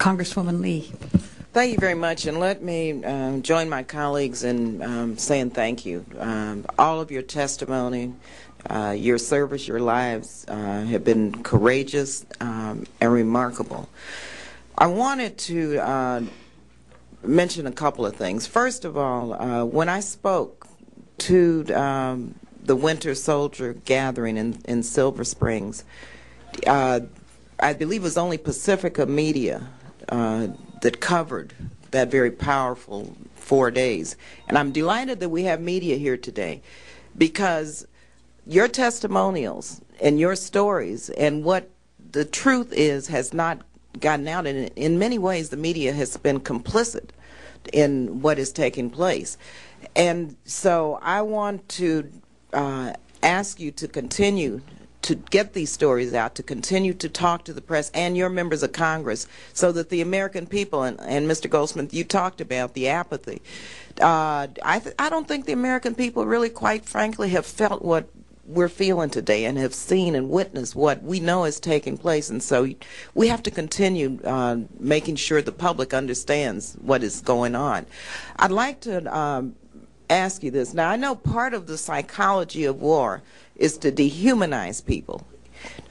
Congresswoman Lee. Thank you very much, and let me join my colleagues in saying thank you. All of your testimony, your service, your lives have been courageous and remarkable. I wanted to mention a couple of things. First of all, when I spoke to the Winter Soldier Gathering in Silver Springs, I believe it was only Pacifica Media that covered that very powerful 4 days. And I'm delighted that we have media here today, because your testimonials and your stories and what the truth is has not gotten out. And in many ways, the media has been complicit in what is taking place. And so I want to ask you to continue to get these stories out, to continue to talk to the press and your members of Congress, so that the American people, and Mr. Goldsmith, you talked about the apathy. I don't think the American people really, quite frankly, have felt what we're feeling today and have seen and witnessed what we know is taking place. And so we have to continue making sure the public understands what is going on. I'd like to ask you this. Now, I know part of the psychology of war is to dehumanize people,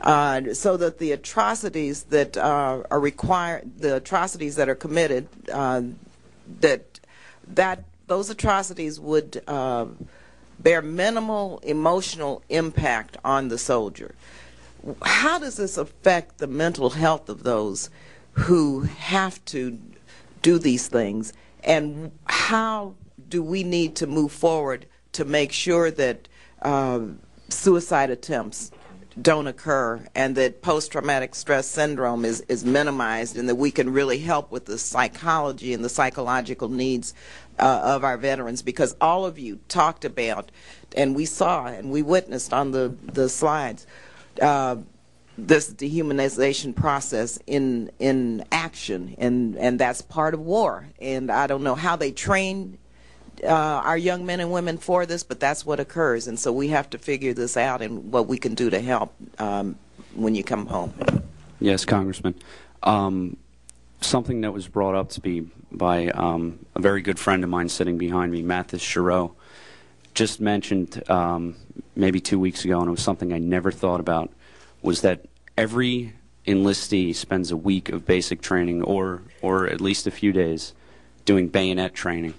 so that the atrocities that are required, the atrocities that are committed, that those atrocities would bear minimal emotional impact on the soldier. How does this affect the mental health of those who have to do these things, and how do we need to move forward to make sure that suicide attempts don't occur, and that post-traumatic stress syndrome is minimized, and that we can really help with the psychology and the psychological needs of our veterans? Because all of you talked about, and we saw and we witnessed on the slides, this dehumanization process in action, and that's part of war. And I don't know how they train our young men and women for this, but that's what occurs. And so we have to figure this out and what we can do to help when you come home. Yes, Congressman. Something that was brought up to me by a very good friend of mine sitting behind me, Mathis Giroux, just mentioned maybe 2 weeks ago, and it was something I never thought about, was that every enlistee spends a week of basic training, or at least a few days, doing bayonet training.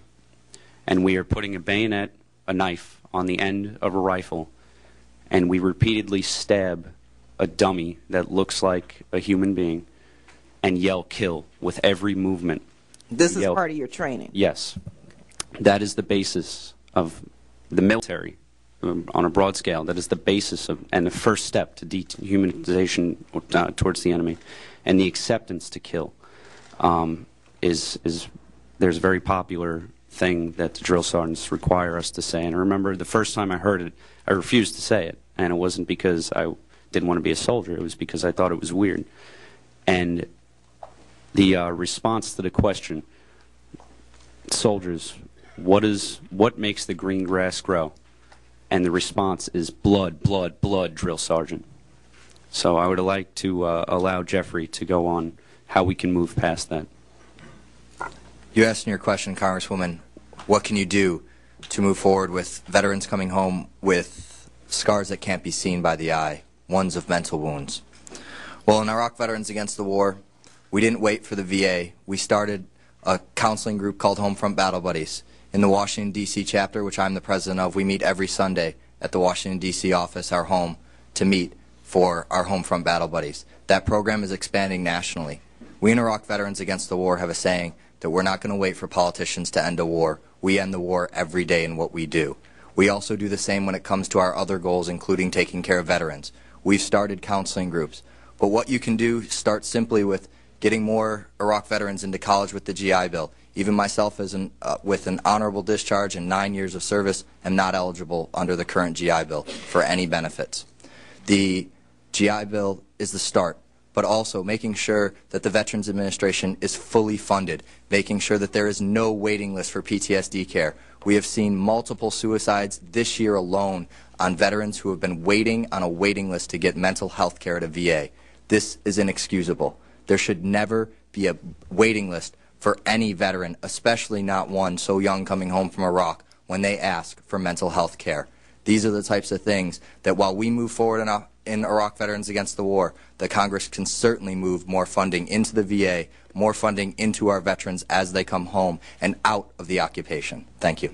And we are putting a bayonet, a knife, on the end of a rifle, and we repeatedly stab a dummy that looks like a human being and yell "kill" with every movement. This is part of your training? Yes. That is the basis of the military on a broad scale. That is the basis of, and the first step to dehumanization towards the enemy. And the acceptance to kill there's a very popular thing that the drill sergeants require us to say. And I remember the first time I heard it, I refused to say it. And it wasn't because I didn't want to be a soldier. It was because I thought it was weird. And the response to the question, soldiers, what makes the green grass grow? And the response is blood, blood, blood, drill sergeant. So I would like to allow Jeffrey to go on how we can move past that. You asked in your question, Congresswoman, what can you do to move forward with veterans coming home with scars that can't be seen by the eye, ones of mental wounds? Well, in Iraq Veterans Against the War, we didn't wait for the VA. We started a counseling group called Homefront Battle Buddies. In the Washington, D.C. chapter, which I'm the president of, we meet every Sunday at the Washington, D.C. office, our home, to meet for our Homefront Battle Buddies. That program is expanding nationally. We in Iraq Veterans Against the War have a saying that we're not going to wait for politicians to end a war. We end the war every day in what we do. We also do the same when it comes to our other goals, including taking care of veterans. We've started counseling groups. But what you can do starts simply with getting more Iraq veterans into college with the GI Bill. Even myself, with an honorable discharge and 9 years of service, am not eligible under the current GI Bill for any benefits. The GI Bill is the start, but also making sure that the Veterans Administration is fully funded, making sure that there is no waiting list for PTSD care. We have seen multiple suicides this year alone on veterans who have been waiting on a waiting list to get mental health care at a VA. This is inexcusable. There should never be a waiting list for any veteran, especially not one so young coming home from Iraq, when they ask for mental health care. These are the types of things that while we move forward in Iraq Veterans Against the War, the Congress can certainly move more funding into the VA, more funding into our veterans as they come home and out of the occupation. Thank you.